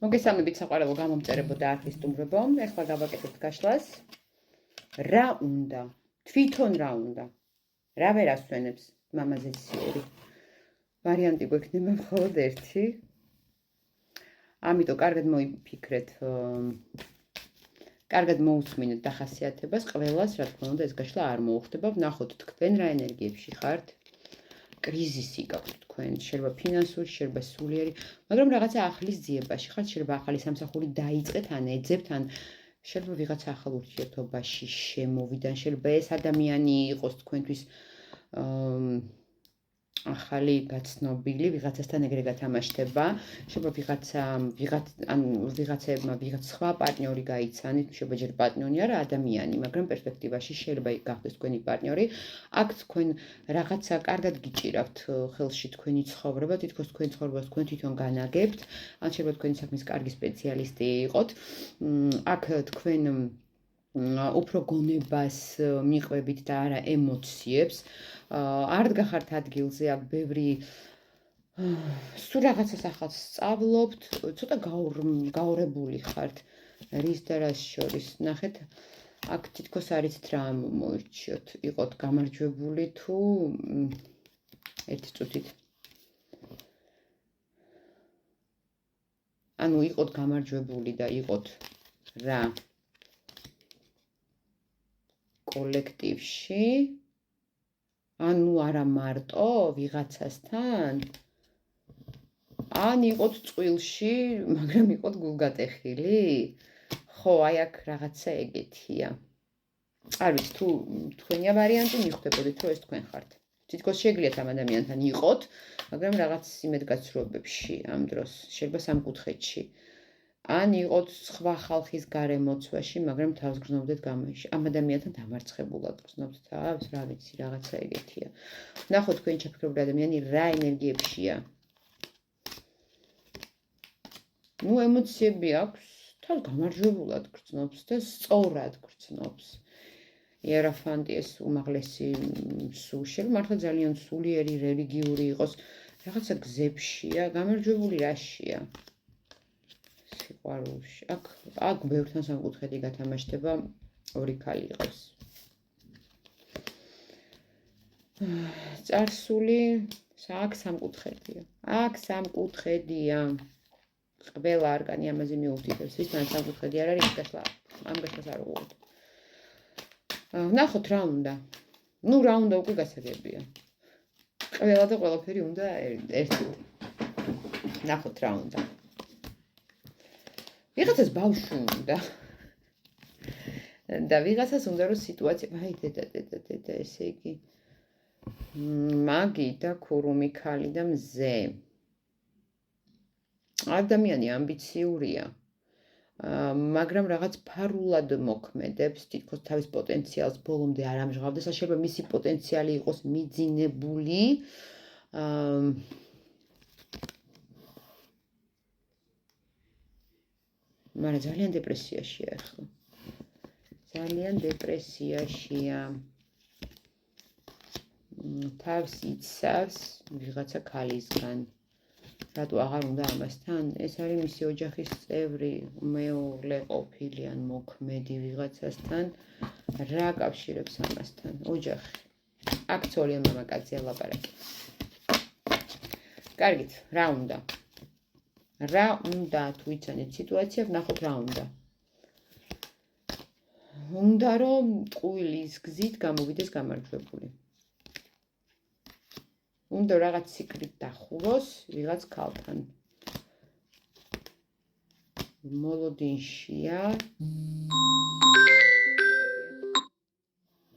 მოგესალმებით საყვარელო გამომწერებო და ათლის სტუმრებო. ეხლა გავაკეთებთ გაშლას. რა უნდა? თვითონ რა უნდა? რა ვერ ასვენებს მამაზე ციერი? ვარიანტი გვექნება მხოლოდ ერთი. ამიტომ კარგად მოიფიქრეთ, კარგად მოусმინეთ დახასიათებას ყველას, რა თქმა უნდა, ეს გაშლა არ მოუხდება. ვნახოთ თქვენ რა ენერგიებში ხართ. კრიზისი გაქვთ თქვენ, შეიძლება ფინანსური, შეიძლება სულიერი, მაგრამ რაღაცა ახლის ძიებაში ხართ, შეიძლება ახალი სამსახური დაიწყეთ, ან ეძებთ, ან შეიძლება ვიღაცა ახალ ურთიერთობაში შემოვიდან, შეიძლება ეს ადამიანი იყოს თქვენთვის ახალი გაცნობილი, ვიღაცასთან ეგრე გათამაშდება, შეიძლება ვიღაცებმა ვიღაც სხვა პარტნიორი გაიცანით, შეიძლება ჯერ პარტნიორი არა ადამიანი, მაგრამ პერსპექტივაში შეიძლება გახდეს თქვენი პარტნიორი. აქ თქვენ რაღაცა კარგად გიჭირავთ ხელში თქვენი ცხოვრება, თითქოს თქვენ ცხოვრებას თქვენ თვითონ განაგებთ, ან შეიძლება თქვენი საქმის კარგი სპეციალისტი იყოთ. აქ თქვენ უფრო გონებას მიყვებით და არა ემოციებს. არ დგახართ ადგილზე, აქ ბევრი სულ რაღაცას ახალს სწავლობთ, ცოტა გაურებული ხართ რის და რას შორის. ნახეთ, აქ თითქოს არ იცით რა მოირჩიოთ, იყოთ გამარჯვებული თუ ერთი წუთით. ანუ იყოთ გამარჯვებული და იყოთ რა კოლექტივში, ანუ არა მარტო ვიღაცასთან, ან იყოთ წყვილში, მაგრამ იყოთ გულგატეხილი? ხო, აი აქ რაღაცა ეგეთია. არ ვიცი, თუ თქვენია ვარიანტი, მიხვდებოდით, რომ ეს თქვენ ხართ. თითქოს შეგიძლიათ ამ ადამიანთან იყოთ, მაგრამ რაღაც იმედგაცრუებებში ამ დროს, შეიძლება სამკუთხედში. ან იყოთ სხვა ხალხის გარემოცვაში, მაგრამ თავს გრძნობდეთ გამოში. ამ ადამიანთან დამარცხებულად გრძნობთ თავს, რა ვიცი, რაღაცა ეგეთია. ნახოთ თქვენი ჩაფიქრებული ადამიანი რა ენერგიებშია. ნუ ემოციები აქვს, თავს გამარჯვებულად გრძნობს და სწორად გრძნობს. იერაფანტი ეს უმაღლესი სულში, მართლა ძალიან სულიერი, რელიგიური იყოს, რაღაცა გზებშია, გამარჯვებული რაშია? სიყვარულში. აქ ბევრთან სამკუთხედი გათამაშდება, ორი ქალი იყოს. წარსული, აქ სამკუთხედია. აქ სამკუთხედია. ყველა არკანი ამაზე მიუთითებს, ვისთან სამკუთხედი არ არის, ამ გაშლას არ უყურებთ. ვნახოთ რა უნდა. ნუ რა უნდა უკვე გასაგებია. ყველა და ყველაფერი უნდა ერთად. ვნახოთ რა უნდა. ვიღაცას ბავშვი უნდა. და ვიღაცას უნდა რომ სიტუაცია, აი დედა, ესე იგი მაგი და ქურუმი ქალი და მზე. ადამიანი ამბიციურია, მაგრამ რაღაც ფარულად მოქმედებს, თითქოს თავის პოტენციალს ბოლომდე არ ამჟღავდეს, შეიძლება მისი პოტენციალი იყოს მიძინებული. მაგრამ ძალიან დეპრესიაშია ახლა. ძალიან დეპრესიაშია. თავს იცავს ვიღაცა ქალისგან. რატო აღარ უნდა ამასთან? ეს არის მისი ოჯახის წევრი, მეუღლე ყოფილი ან მოქმედი ვიღაცასთან. რა კავშირებს ამასთან? ოჯახი. აქ ცოლია მამაკაცია ლაპარაკი. კარგით, რა უნდა? რა უნდა თუ იცანეთ სიტუაცია, ვნახოთ რა უნდა. უნდა რომ ტყუილის გზით გამოვიდეს გამარჯვებული. უნდა რაღაც სიკრით დახუროს ვიღაც ქალთან. მოლოდინშია.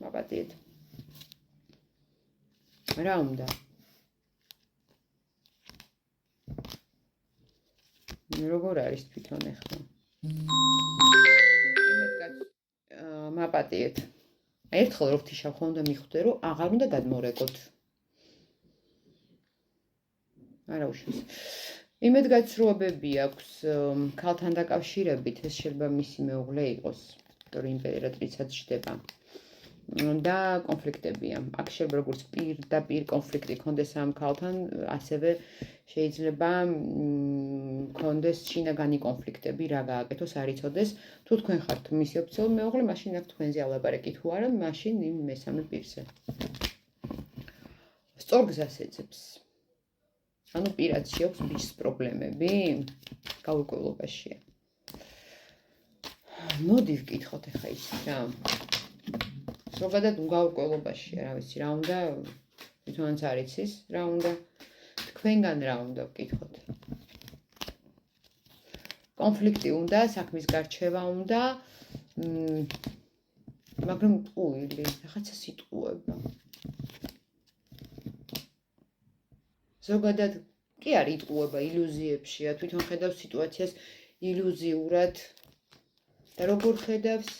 მაპატიეთ. რა უნდა? როგორ არის თვითონ ახლა? მაპატიეთ. ერთხელ რო ვთიშავ ხომ მიხვდე რომ აღარ უნდა გადმორეკოთ. არა უშვის. იმედგაცრუებები აქვს ქალთან დაკავშირებით, ეს შეიძლება მისი მეუღლე იყოს, იმიტომ რომ იმპერატრიცად ჯდება. და კონფლიქტებია. აქ შეიძლება როგორც პირდაპირ კონფლიქტი ქონდეს ამ ქალთან, ასევე შეიძლება მქონდეს შინაგანი კონფლიქტები, რა გააკეთოს, არ იცოდეს. თუ თქვენ ხართ მისი ოფიციალური მეუღლე, მაშინ აქ თქვენზე ალაპარაკი, თუ არა, მაშინ იმ მესამე პირზე. სწორ გზას ეძებს. ანუ პირადში აქვს ბიჭს პრობლემები, გაურკვევლობაშია. მოდი ვკითხოთ ახლა ის რა. ზოგადად გაურკვევლობაშია, რა ვიცი, რა უნდა, თვითონაც არ იცის, რა უნდა, თქვენგან რა უნდა ვკითხოთ. კონფლიქტი უნდა, საქმის გარჩევა უნდა, მაგრამ ტყუილი, რაღაცა სიტყვება. ზოგადად კი არ იტყუება ილუზიებშია, თვითონ ხედავს სიტუაციას ილუზიურად და როგორ ხედავს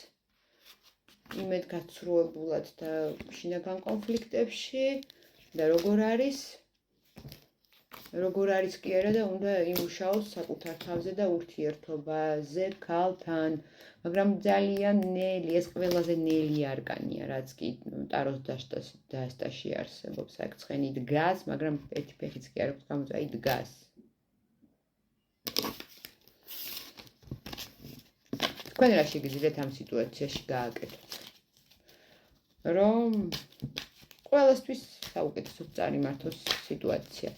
იმედგაცრუებულად და შინაგან კონფლიქტებში და როგორ არის კი არა და უნდა იმუშაოს საკუთარ თავზე და ურთიერთობაზე ქალთან, მაგრამ ძალიან ნელი, ეს ყველაზე ნელი არკანია, რაც კი ტაროს დასტაში არსებობს, აქ ცხენი დგას, მაგრამ ერთი ფეხიც კი არ აქვს გამოწვა, აი დგას. თქვენ რა შეგიძლიათ ამ სიტუაციაში გააკეთოთ? რომ ყველასთვის საუკეთესოდ წარიმართოს სიტუაცია.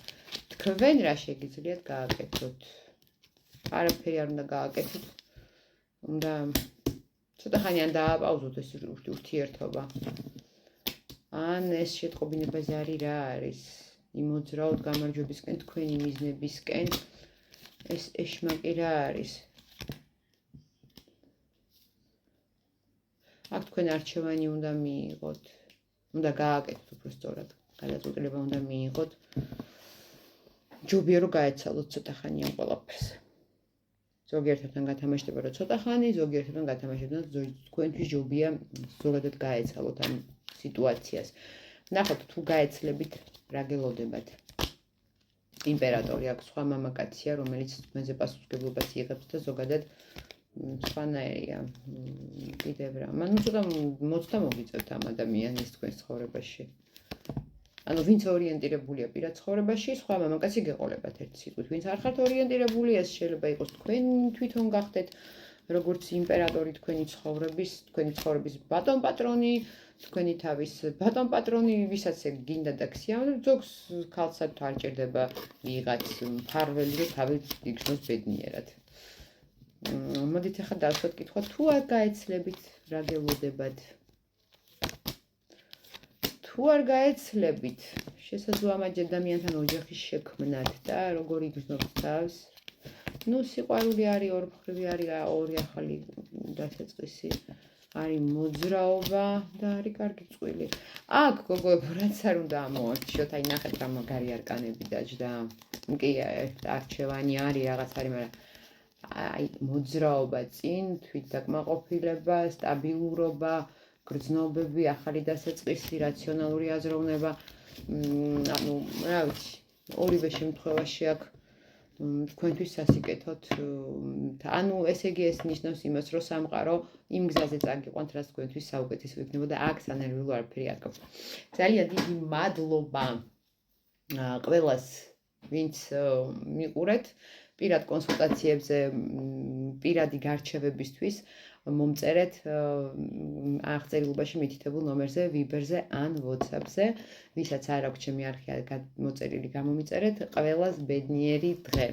თქვენ რა შეგიძლიათ გააკეთოთ? არაფერი არ უნდა გააკეთოთ. უნდა ცოტა ხანი ან დააპაუზოთ ეს ურთიერთობა. ან ეს შეტყობინებაზე რა არის? იმოძრაოთ გამარჯვებისკენ, თქვენი მიზნებისკენ. ეს ეშმაკი რა არის? აქ თქვენ არჩევანი უნდა მიიღოთ. უნდა გააკეთოთ უფრო სწორად. გადაწყვეტილება უნდა მიიღოთ. ჯობია რომ გაეცალოთ ცოტა ხანი ამ ყველაფერს. ზოგიერთებთან გათამაშდება რომ ცოტა ხანი, ზოგიერთებთან გათამაშებდა თქვენთვის ჯობია ზოგადად გაეცალოთ ამ სიტუაციას. ნახოთ თუ გაეცლებით რა გელოდებათ. იმპერატორი აქვს სხვა მამაკაცია, რომელიც თქვენზე პასუხისმგებლობას იღებს და ზოგადად სხვანაირია. კიდევ რა. მან ცოტა მოცდა მოგიწევთ ამ ადამიანის თქვენს ცხოვრებაში. ანუ ვინც ორიენტირებულია პირად ცხოვრებაში, სხვა მამაკაცი გეყოლებათ ერთი სიტყვით. ვინც არ ხართ ორიენტირებული, ეს შეიძლება იყოს თქვენ თვითონ გახდეთ, როგორც იმპერატორი თქვენი ცხოვრების ბატონ პატრონი, თქვენი თავის ბატონ პატრონი, ვისაც ეგ გინდა და ქსიამოვნებთ, ზოგს ქალსაც არ ჭირდება ვიღაც მფარველი და თავით იგრძნოს ბედნიერად. მოდით ახლა დავსვათ კითხვა, თუ არ გაეცლებით, რა გელოდებათ? თუ არ გაეცლებით, შესაძლოა ადამიანთან ოჯახის შექმნათ და როგორ იგრძნობთ თავს? ნუ სიყვარული არის ორმხრივი, არის ორი ახალი დასაწყისი, არის მოძრაობა და არის კარგი წყვილი. აქ გოგოებო, რაც არ უნდა ამოარჩიოთ, აი ნახეთ რა მაგარი არკანები დაჯდა. კი არჩევანი არის, რაღაც არის, მაგრამ აი მოძრაობა წინ, თვითდაკმაყოფილება, სტაბილურობა, გრძნობები, ახალი დასაწყისი, რაციონალური აზროვნება, ანუ რა ვიცი, ორივე შემთხვევაში აქ თქვენთვის სასიკეთოდ, ანუ ესე იგი ეს ნიშნავს იმას, რომ სამყარო იმ გზაზე წაგიყვანთ, რაც თქვენთვის საუკეთესო იქნებოდა, აქ სანერვიულო არაფერი არ გაქვს. ძალიან დიდი მადლობა ყველას, ვინც მიყურეთ პირად კონსულტაციებზე, პირადი გარჩევებისთვის. მომწერეთ აღწერილობაში მითითებულ ნომერზე, ვიბერზე ან WhatsApp-ზე, ვისაც არ აქვს ჩემი არხი მოწერილი, გამომიწერეთ. ყველას ბედნიერი დღე.